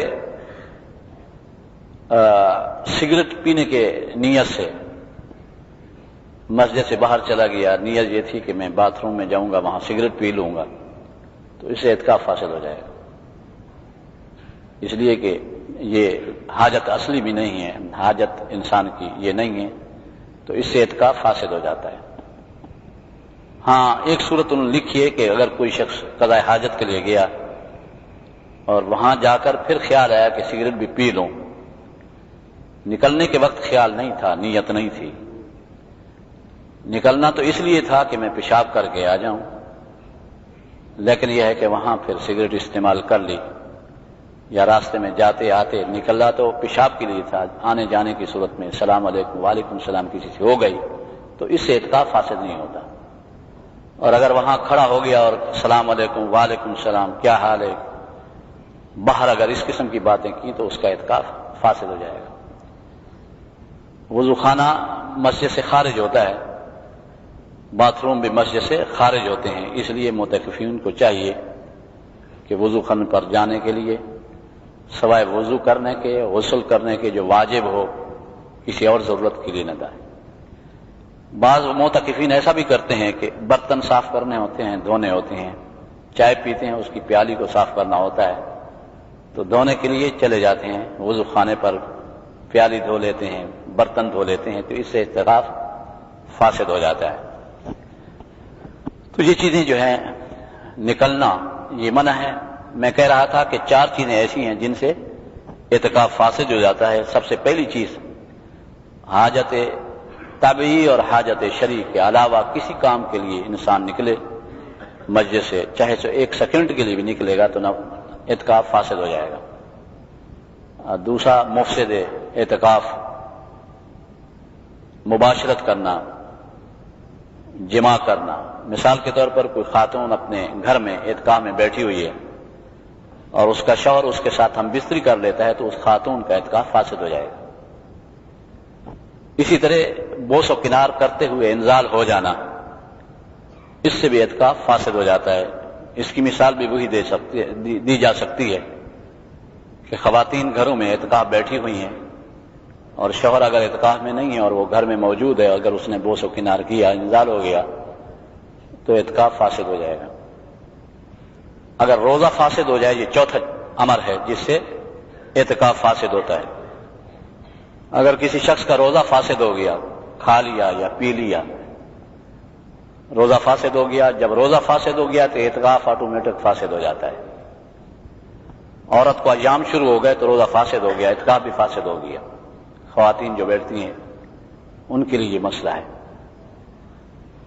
Speaker 1: سگریٹ پینے کے نیت سے مسجد سے باہر چلا گیا، نیت یہ تھی کہ میں باتھ روم میں جاؤں گا وہاں سگریٹ پی لوں گا، تو اس سے اعتکاف فاسد ہو جائے گا، اس لیے کہ یہ حاجت اصلی بھی نہیں ہے، حاجت انسان کی یہ نہیں ہے، تو اس سے اعتکاف فاسد ہو جاتا ہے۔ ہاں ایک صورت انہوں نے لکھی ہے کہ اگر کوئی شخص قضاء حاجت کے لیے گیا اور وہاں جا کر پھر خیال آیا کہ سگریٹ بھی پی لوں، نکلنے کے وقت خیال نہیں تھا، نیت نہیں تھی، نکلنا تو اس لیے تھا کہ میں پیشاب کر کے آ جاؤں، لیکن یہ ہے کہ وہاں پھر سگریٹ استعمال کر لی، یا راستے میں جاتے آتے نکلا تو پیشاب کے لیے تھا، آنے جانے کی صورت میں السلام علیکم وعلیکم السلام کسی سے ہو گئی تو اس سے اعتکاف فاسد نہیں ہوتا۔ اور اگر وہاں کھڑا ہو گیا اور السلام علیکم وعلیکم السلام کیا حال ہے، باہر اگر اس قسم کی باتیں کی تو اس کا اعتکاف فاسد ہو جائے گا۔ وضو خانہ مسجد سے خارج ہوتا ہے، باتھ روم بھی مسجد سے خارج ہوتے ہیں، اس لیے معتکفین کو چاہیے کہ وضو خانے پر جانے کے لیے سوائے وضو کرنے کے، غسل کرنے کے جو واجب ہو، کسی اور ضرورت کے لیے نہ جائیں۔ بعض معتکفین ایسا بھی کرتے ہیں کہ برتن صاف کرنے ہوتے ہیں، دھونے ہوتے ہیں، چائے پیتے ہیں اس کی پیالی کو صاف کرنا ہوتا ہے تو دھونے کے لیے چلے جاتے ہیں وضو خانے پر، پیالی دھو لیتے ہیں، برتن دھو لیتے ہیں، تو اس سے اعتکاف فاسد ہو جاتا ہے۔ تو یہ چیزیں جو ہیں نکلنا یہ منع ہے۔ میں کہہ رہا تھا کہ 4 چیزیں ایسی ہیں جن سے اعتکاف فاسد ہو جاتا ہے۔ سب سے پہلی چیز حاجت طبعی اور حاجت شرعی کے علاوہ کسی کام کے لیے انسان نکلے مسجد سے، چاہے تو 1 سیکنڈ کے لیے بھی نکلے گا تو اعتکاف فاسد ہو جائے گا۔ دوسرا مفسد اعتکاف مباشرت کرنا، جمع کرنا، مثال کے طور پر کوئی خاتون اپنے گھر میں اعتکاف میں بیٹھی ہوئی ہے اور اس کا شوہر اس کے ساتھ ہم بستری کر لیتا ہے تو اس خاتون کا اعتکاف فاسد ہو جائے گا۔ اسی طرح بوس و کنار کرتے ہوئے انزال ہو جانا، اس سے بھی اعتکاف فاسد ہو جاتا ہے۔ اس کی مثال بھی وہی دی جا سکتی ہے کہ خواتین گھروں میں اعتکاف بیٹھی ہوئی ہیں اور شوہر اگر اعتکاف میں نہیں ہے اور وہ گھر میں موجود ہے، اگر اس نے بوس و کنار کیا، انزال ہو گیا تو اعتکاف فاسد ہو جائے گا۔ اگر روزہ فاسد ہو جائے، یہ چوتھا امر ہے جس سے اعتکاف فاسد ہوتا ہے۔ اگر کسی شخص کا روزہ فاسد ہو گیا، کھا لیا یا پی لیا، روزہ فاسد ہو گیا، جب روزہ فاسد ہو گیا تو اعتکاف آٹومیٹک فاسد ہو جاتا ہے۔ عورت کو ایام شروع ہو گئے تو روزہ فاسد ہو گیا، اعتکاف بھی فاسد ہو گیا۔ خواتین جو بیٹھتی ہیں ان کے لیے یہ مسئلہ ہے۔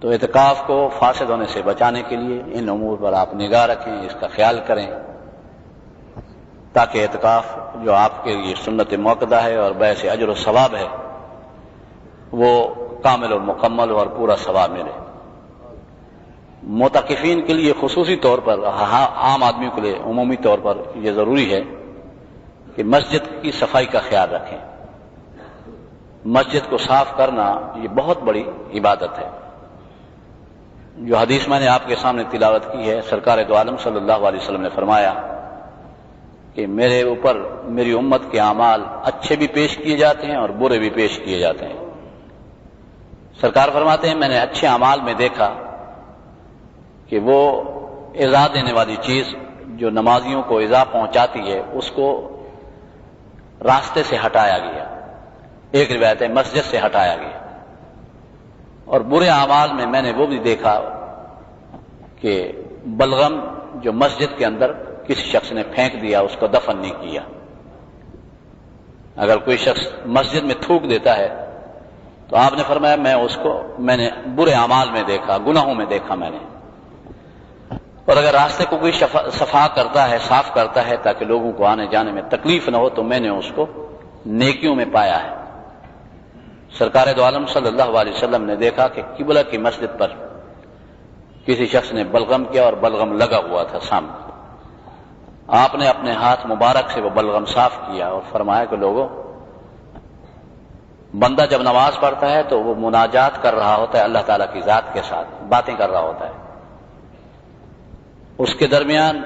Speaker 1: تو اعتکاف کو فاسد ہونے سے بچانے کے لیے ان امور پر آپ نگاہ رکھیں، اس کا خیال کریں تاکہ اعتکاف جو آپ کے لیے سنت موقدہ ہے اور باعث اجر و ثواب ہے وہ کامل اور مکمل اور پورا ثواب ملے۔ معتکفین کے لیے خصوصی طور پر، عام آدمیوں کے لیے عمومی طور پر یہ ضروری ہے کہ مسجد کی صفائی کا خیال رکھیں۔ مسجد کو صاف کرنا یہ بہت بڑی عبادت ہے۔ جو حدیث میں نے آپ کے سامنے تلاوت کی ہے، سرکار دو عالم صلی اللہ علیہ وسلم نے فرمایا کہ میرے اوپر میری امت کے اعمال اچھے بھی پیش کیے جاتے ہیں اور برے بھی پیش کیے جاتے ہیں۔ سرکار فرماتے ہیں میں نے اچھے اعمال میں دیکھا کہ وہ ایذا دینے والی چیز جو نمازیوں کو ایذا پہنچاتی ہے اس کو راستے سے ہٹایا گیا، ایک روایت ہے مسجد سے ہٹایا گیا۔ اور برے اعمال میں میں نے وہ بھی دیکھا کہ بلغم جو مسجد کے اندر کسی شخص نے پھینک دیا، اس کو دفن نہیں کیا۔ اگر کوئی شخص مسجد میں تھوک دیتا ہے تو آپ نے فرمایا میں نے برے اعمال میں دیکھا، گناہوں میں دیکھا میں نے۔ اور اگر راستے کو کوئی صفا کرتا ہے، صاف کرتا ہے تاکہ لوگوں کو آنے جانے میں تکلیف نہ ہو تو میں نے اس کو نیکیوں میں پایا ہے۔ سرکار دو عالم صلی اللہ علیہ وسلم نے دیکھا کہ قبلہ کی مسجد پر کسی شخص نے بلغم کیا اور بلغم لگا ہوا تھا سامنے۔ آپ نے اپنے ہاتھ مبارک سے وہ بلغم صاف کیا اور فرمایا کہ لوگوں، بندہ جب نماز پڑھتا ہے تو وہ مناجات کر رہا ہوتا ہے اللہ تعالیٰ کی ذات کے ساتھ، باتیں کر رہا ہوتا ہے۔ اس کے درمیان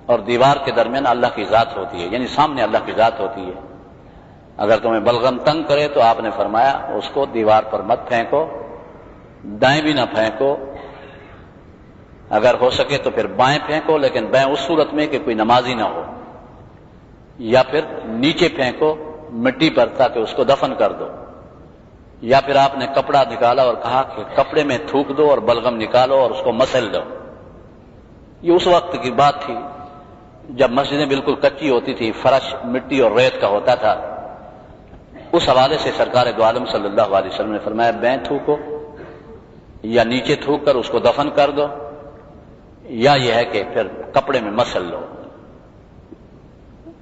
Speaker 1: اور دیوار کے درمیان اللہ کی ذات ہوتی ہے، یعنی سامنے اللہ کی ذات ہوتی ہے۔ اگر تمہیں بلغم تنگ کرے تو آپ نے فرمایا اس کو دیوار پر مت پھینکو، دائیں بھی نہ پھینکو، اگر ہو سکے تو پھر بائیں پھینکو، لیکن بائیں اس صورت میں کہ کوئی نمازی نہ ہو، یا پھر نیچے پھینکو مٹی پر تاکہ اس کو دفن کر دو، یا پھر آپ نے کپڑا نکالا اور کہا کہ کپڑے میں تھوک دو اور بلغم نکالو اور اس کو مسل دو۔ یہ اس وقت کی بات تھی جب مسجدیں بالکل کچی ہوتی تھی، فرش مٹی اور ریت کا ہوتا تھا۔ اس حوالے سے سرکار دو عالم صلی اللہ علیہ وسلم نے فرمایا بائیں تھوکو یا نیچے تھوک کر اس کو دفن کر دو، یا یہ ہے کہ پھر کپڑے میں مسل لو۔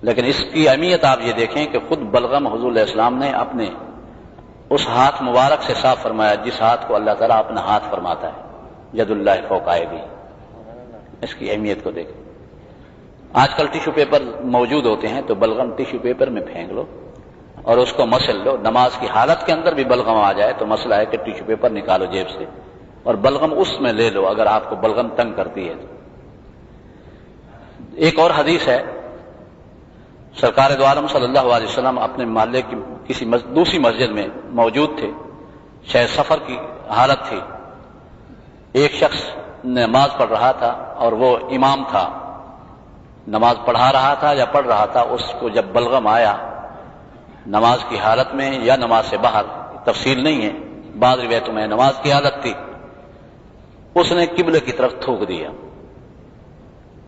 Speaker 1: لیکن اس کی اہمیت آپ یہ دیکھیں کہ خود بلغم حضور علیہ السلام نے اپنے اس ہاتھ مبارک سے صاف فرمایا جس ہاتھ کو اللہ تعالیٰ اپنا ہاتھ فرماتا ہے، ید اللہ فوق ایدی۔ اس کی اہمیت کو دیکھیں۔ آج کل ٹیشو پیپر موجود ہوتے ہیں تو بلغم ٹیشو پیپر میں پھینک لو اور اس کو مسل لو۔ نماز کی حالت کے اندر بھی بلغم آ جائے تو مسئلہ ہے کہ ٹیشو پیپر نکالو جیب سے اور بلغم اس میں لے لو اگر آپ کو بلغم تنگ کرتی ہے تو۔ ایک اور حدیث ہے، سرکار دو عالم صلی اللہ علیہ وسلم اپنے محلے کی کسی دوسری مسجد میں موجود تھے، شاید سفر کی حالت تھی۔ ایک شخص نماز پڑھ رہا تھا اور وہ امام تھا، نماز پڑھا رہا تھا یا پڑھ رہا تھا، اس کو جب بلغم آیا نماز کی حالت میں یا نماز سے باہر، تفصیل نہیں ہے، بعض روایتوں میں نماز کی حالت تھی، اس نے قبلے کی طرف تھوک دیا۔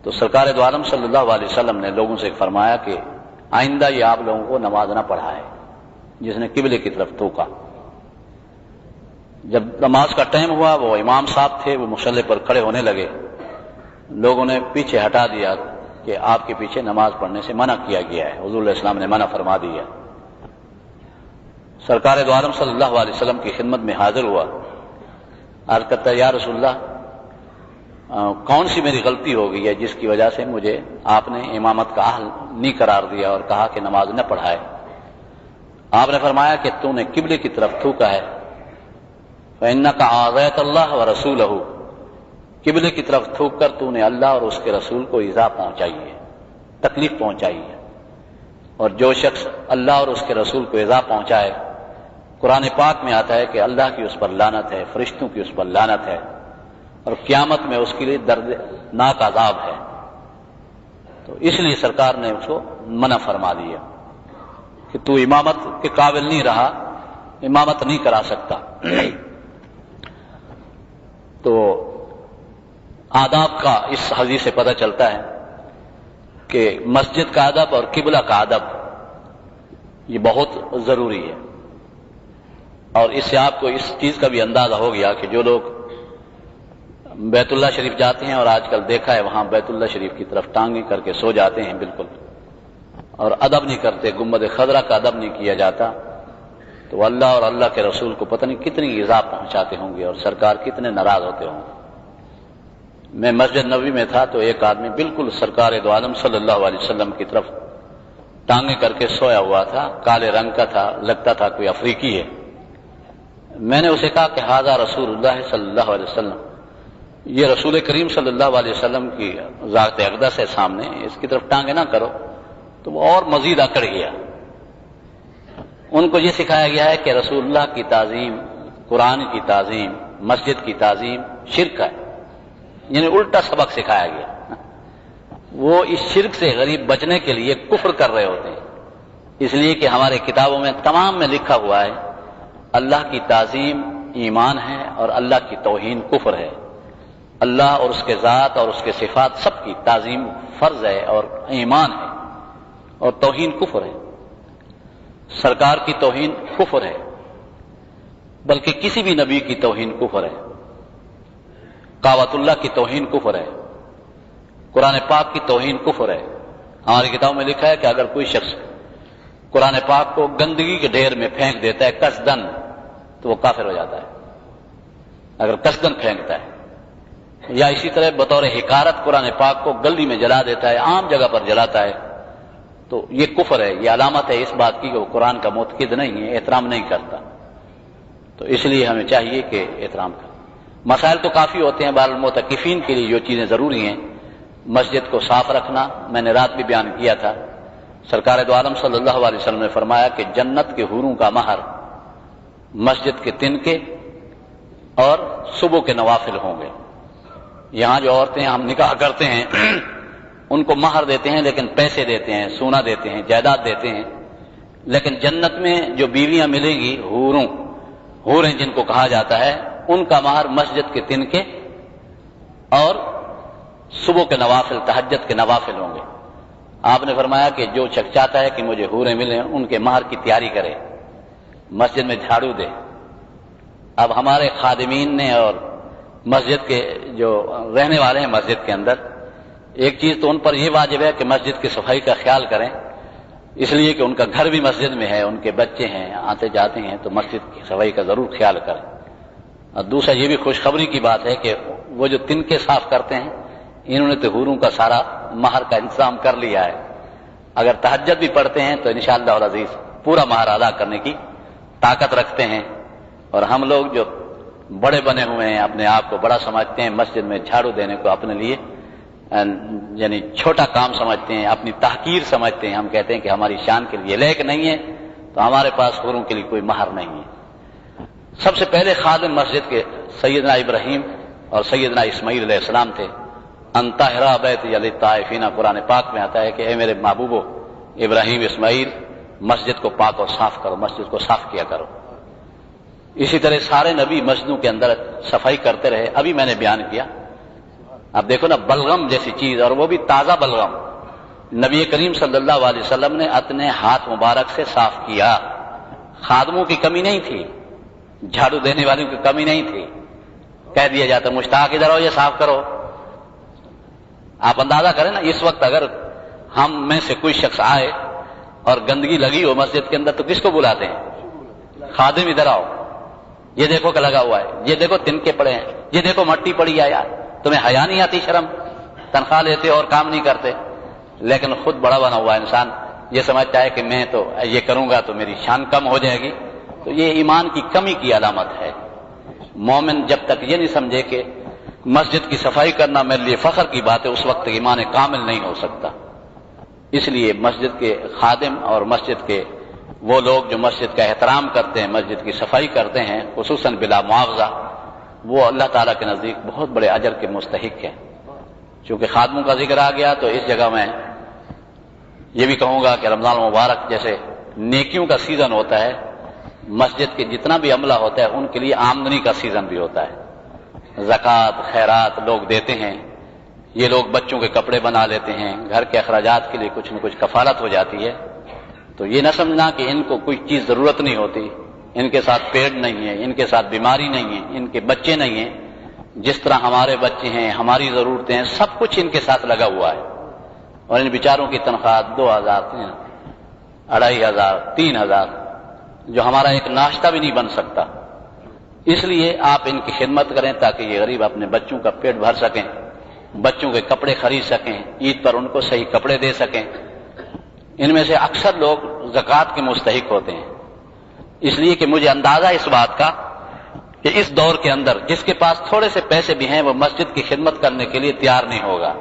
Speaker 1: تو سرکار دو عالم صلی اللہ علیہ وسلم نے لوگوں سے فرمایا کہ آئندہ یہ آپ لوگوں کو نماز نہ پڑھائے جس نے قبلے کی طرف تھوکا۔ جب نماز کا ٹائم ہوا، وہ امام صاحب تھے، وہ مصلی پر کھڑے ہونے لگے، لوگوں نے پیچھے ہٹا دیا کہ آپ کے پیچھے نماز پڑھنے سے منع کیا گیا ہے، حضور علیہ السلام نے منع فرما دیا۔ سرکار دو عالم صلی اللہ علیہ وسلم کی خدمت میں حاضر ہوا عرض کرتا ہے یا رسول اللہ کون سی میری غلطی ہو گئی ہے جس کی وجہ سے مجھے آپ نے امامت کا اہل نہیں قرار دیا اور کہا کہ نماز نہ پڑھائے؟ آپ نے فرمایا کہ تو نے قبلے کی طرف تھوکا ہے، فإنک آذیت اللہ ورسولہ، قبلے کی طرف تھوک کر تو نے اللہ اور اس کے رسول کو ایذا پہنچائی ہے، تکلیف پہنچائی ہے۔ اور جو شخص اللہ اور اس کے رسول کو ایذا پہنچائے، قرآن پاک میں آتا ہے کہ اللہ کی اس پر لعنت ہے، فرشتوں کی اس پر لعنت ہے، اور قیامت میں اس کے لیے دردناک عذاب ہے۔ تو اس لیے سرکار نے اس کو منع فرما دیا کہ تو امامت کے قابل نہیں رہا، امامت نہیں کرا سکتا۔ تو آداب کا اس حدیث سے پتہ چلتا ہے کہ مسجد کا ادب اور قبلہ کا ادب یہ بہت ضروری ہے، اور اس سے آپ کو اس چیز کا بھی اندازہ ہو گیا کہ جو لوگ بیت اللہ شریف جاتے ہیں، اور آج کل دیکھا ہے وہاں بیت اللہ شریف کی طرف ٹانگیں کر کے سو جاتے ہیں بالکل، اور ادب نہیں کرتے، گنبد خضرا کا ادب نہیں کیا جاتا، تو اللہ اور اللہ کے رسول کو پتہ نہیں کتنی ایذا پہنچاتے ہوں گے اور سرکار کتنے ناراض ہوتے ہوں گے۔ میں مسجد نبوی میں تھا تو ایک آدمی بالکل سرکار دو عالم صلی اللہ علیہ وسلم کی طرف ٹانگیں کر کے سویا ہوا تھا، کالے رنگ کا تھا، لگتا تھا کوئی افریقی ہے۔ میں نے اسے کہا کہ ھذا رسول اللہ صلی اللہ علیہ وسلم، یہ رسول کریم صلی اللہ علیہ وسلم کی ذات اقدس ہے سامنے، اس کی طرف ٹانگیں نہ کرو۔ تو وہ اور مزید اکڑ گیا۔ ان کو یہ سکھایا گیا ہے کہ رسول اللہ کی تعظیم، قرآن کی تعظیم، مسجد کی تعظیم شرک ہے، یعنی الٹا سبق سکھایا گیا۔ وہ اس شرک سے غریب بچنے کے لیے کفر کر رہے ہوتے ہیں، اس لیے کہ ہمارے کتابوں میں تمام میں لکھا ہوا ہے اللہ کی تعظیم ایمان ہے اور اللہ کی توہین کفر ہے۔ اللہ اور اس کے ذات اور اس کے صفات سب کی تعظیم فرض ہے اور ایمان ہے، اور توہین کفر ہے۔ سرکار کی توہین کفر ہے، بلکہ کسی بھی نبی کی توہین کفر ہے۔ کعبۃ اللہ کی توہین کفر ہے، قرآن پاک کی توہین کفر ہے۔ ہماری کتابوں میں لکھا ہے کہ اگر کوئی شخص قرآن پاک کو گندگی کے ڈھیر میں پھینک دیتا ہے قصدن، تو وہ کافر ہو جاتا ہے، اگر قصدن پھینکتا ہے۔ یا اسی طرح بطور حقارت قرآن پاک کو گلی میں جلا دیتا ہے، عام جگہ پر جلاتا ہے، تو یہ کفر ہے، یہ علامت ہے اس بات کی کہ وہ قرآن کا معتقد نہیں ہے، احترام نہیں کرتا۔ تو اس لیے ہمیں چاہیے کہ احترام کریں۔ مسائل تو کافی ہوتے ہیں، بہرحال معتکفین کے لیے جو چیزیں ضروری ہیں، مسجد کو صاف رکھنا، میں نے رات بھی بیان کیا تھا، سرکار دو عالم صلی اللہ علیہ وسلم نے فرمایا کہ جنت کے حوروں کا مہر مسجد کے تنکے اور صبح کے نوافل ہوں گے۔ یہاں جو عورتیں ہم نکاح کرتے ہیں ان کو مہر دیتے ہیں، لیکن پیسے دیتے ہیں، سونا دیتے ہیں، جائیداد دیتے ہیں، لیکن جنت میں جو بیویاں ملیں گی حوریں جن کو کہا جاتا ہے، ان کا مہر مسجد کے تنکے اور صبح کے نوافل، تہجد کے نوافل ہوں گے۔ آپ نے فرمایا کہ جو شخص چاہتا ہے کہ مجھے حوریں ملیں، ان کے مہر کی تیاری کرے، مسجد میں جھاڑو دے۔ اب ہمارے خادمین نے اور مسجد کے جو رہنے والے ہیں مسجد کے اندر، ایک چیز تو ان پر یہ واجب ہے کہ مسجد کی صفائی کا خیال کریں، اس لیے کہ ان کا گھر بھی مسجد میں ہے، ان کے بچے ہیں، آتے جاتے ہیں، تو مسجد کی صفائی کا ضرور خیال کریں۔ اور دوسرا یہ بھی خوشخبری کی بات ہے کہ وہ جو تنکے صاف کرتے ہیں، انہوں نے تو حوروں کا سارا مہر کا انتظام کر لیا ہے۔ اگر تہجد بھی پڑھتے ہیں تو انشاءاللہ العزیز پورا مہر ادا کرنے کی طاقت رکھتے ہیں۔ اور ہم لوگ جو بڑے بنے ہوئے ہیں، اپنے آپ کو بڑا سمجھتے ہیں، مسجد میں جھاڑو دینے کو اپنے لیے یعنی چھوٹا کام سمجھتے ہیں، اپنی تحقیر سمجھتے ہیں۔ ہم کہتے ہیں کہ ہماری شان کے لیے لائق نہیں ہے، تو ہمارے پاس حوروں کے لیے کوئی مہر نہیں ہے۔ سب سے پہلے خادم مسجد کے سیدنا ابراہیم اور سیدنا اسماعیل علیہ السلام تھے۔ انطہرا بیتی للطائفین، قرآن پاک میں آتا ہے کہ اے میرے محبوبو ابراہیم اسماعیل، مسجد کو پاک اور صاف کرو، مسجد کو صاف کیا کرو۔ اسی طرح سارے نبی مسجدوں کے اندر صفائی کرتے رہے۔ ابھی میں نے بیان کیا، اب دیکھو نا، بلغم جیسی چیز، اور وہ بھی تازہ بلغم، نبی کریم صلی اللہ علیہ وسلم نے اپنے ہاتھ مبارک سے صاف کیا۔ خادموں کی کمی نہیں تھی، جھاڑو دینے والوں کی کمی نہیں تھی، کہہ دیا جاتا مشتاق ادھر آؤ یہ صاف کرو۔ آپ اندازہ کریں نا، اس وقت اگر ہم میں سے کوئی شخص آئے اور گندگی لگی ہو مسجد کے اندر تو کس کو بلاتے ہیں؟ خادم ادھر آؤ، یہ دیکھو کہ لگا ہوا ہے، یہ دیکھو تنکے پڑے ہیں، یہ دیکھو مٹی پڑی ہے، یار تمہیں حیا نہیں آتی، شرم؟ تنخواہ لیتے اور کام نہیں کرتے، لیکن خود بڑا بنا ہوا انسان یہ سمجھتا ہے کہ میں تو یہ کروں گا تو میری شان کم ہو جائے گی، تو یہ ایمان کی کمی کی علامت ہے۔ مومن جب تک یہ نہیں سمجھے کہ مسجد کی صفائی کرنا میرے لیے فخر کی بات ہے، اس وقت ایمان کامل نہیں ہو سکتا۔ اس لیے مسجد کے خادم اور مسجد کے وہ لوگ جو مسجد کا احترام کرتے ہیں، مسجد کی صفائی کرتے ہیں، خصوصاً بلا معاوضہ، وہ اللہ تعالیٰ کے نزدیک بہت بڑے اجر کے مستحق ہیں۔ چونکہ خادموں کا ذکر آ گیا تو اس جگہ میں یہ بھی کہوں گا کہ رمضان المبارک جیسے نیکیوں کا سیزن ہوتا ہے، مسجد کے جتنا بھی عملہ ہوتا ہے ان کے لیے آمدنی کا سیزن بھی ہوتا ہے۔ زکوٰۃ خیرات لوگ دیتے ہیں، یہ لوگ بچوں کے کپڑے بنا لیتے ہیں، گھر کے اخراجات کے لیے کچھ نہ کچھ کفالت ہو جاتی ہے، تو یہ نہ سمجھنا کہ ان کو کوئی چیز ضرورت نہیں ہوتی، ان کے ساتھ پیٹ نہیں ہے، ان کے ساتھ بیماری نہیں ہے، ان کے بچے نہیں ہیں، جس طرح ہمارے بچے ہیں، ہماری ضرورتیں ہیں، سب کچھ ان کے ساتھ لگا ہوا ہے، اور ان بیچاروں کی تنخواہ 2000 2500 3000 جو ہمارا ایک ناشتہ بھی نہیں بن سکتا۔ اس لیے آپ ان کی خدمت کریں تاکہ یہ غریب اپنے بچوں کا پیٹ بھر سکیں، بچوں کے کپڑے خرید سکیں، عید پر ان کو صحیح کپڑے دے سکیں۔ ان میں سے اکثر لوگ زکوٰۃ کے مستحق ہوتے ہیں، اس لیے کہ مجھے اندازہ اس بات کا کہ اس دور کے اندر جس کے پاس تھوڑے سے پیسے بھی ہیں وہ مسجد کی خدمت کرنے کے لیے تیار نہیں ہوگا،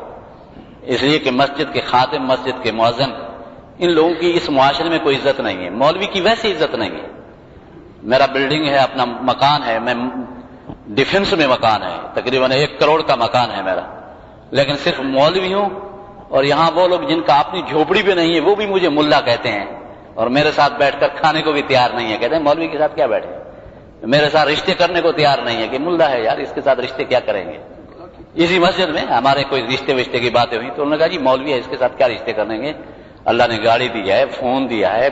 Speaker 1: اس لیے کہ مسجد کے خادم، مسجد کے مؤذن، ان لوگوں کی اس معاشرے میں کوئی عزت نہیں ہے، مولوی کی ویسی عزت نہیں ہے۔ میرا بلڈنگ ہے، اپنا مکان ہے، میں ڈیفنس میں مکان ہے، تقریباً 1 کروڑ کا مکان ہے میرا، لیکن صرف مولوی ہوں، اور یہاں وہ لوگ جن کا اپنی جھوپڑی بھی نہیں ہے وہ بھی مجھے ملا کہتے ہیں، اور میرے ساتھ بیٹھ کر کھانے کو بھی تیار نہیں ہے، کہتے ہیں مولوی کے ساتھ کیا بیٹھے، میرے ساتھ رشتے کرنے کو تیار نہیں ہے کہ ملا ہے یار اس کے ساتھ رشتے کیا کریں گے۔ اسی مسجد میں ہمارے کوئی رشتے وشتے کی باتیں ہوئی تو انہوں نے کہا جی مولوی ہے اس کے ساتھ کیا رشتے کریں گے، اللہ نے گاڑی دیا ہے، فون دیا ہے،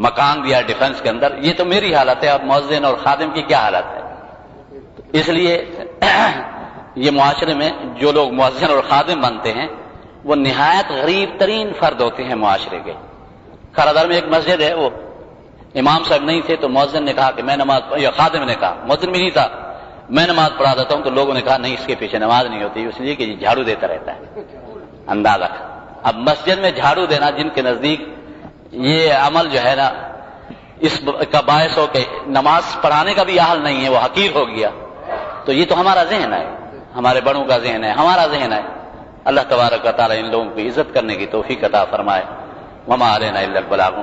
Speaker 1: مکان دیا ہے ڈیفنس کے اندر، یہ تو میری حالت ہے، اب مؤذن اور خادم کی کیا حالت ہے۔ اس لیے یہ معاشرے میں جو لوگ مؤذن اور خادم بنتے ہیں وہ نہایت غریب ترین فرد ہوتے ہیں معاشرے کے۔ کھارادار میں ایک مسجد ہے، وہ امام صاحب نہیں تھے تو مؤذن نے کہا کہ میں نماز، یا خادم نے کہا، مؤذن بھی نہیں تھا، میں نماز پڑھا دیتا ہوں، تو لوگوں نے کہا نہیں اس کے پیچھے نماز نہیں ہوتی، اس لیے کہ یہ جھاڑو دیتا رہتا ہے۔ اندازہ اب مسجد میں جھاڑو دینا جن کے نزدیک یہ عمل جو ہے نا اس کا باعث ہو کہ نماز پڑھانے کا بھی اہل نہیں ہے، وہ حقیر ہو گیا، تو یہ تو ہمارا ذہن ہے، ہمارے بڑوں کا ذہن ہے، ہمارا ذہن ہے۔ اللہ تبارک و تعالی ان لوگوں کی عزت کرنے کی توفیق عطا فرمائے۔ وما علینا الا البلاغ۔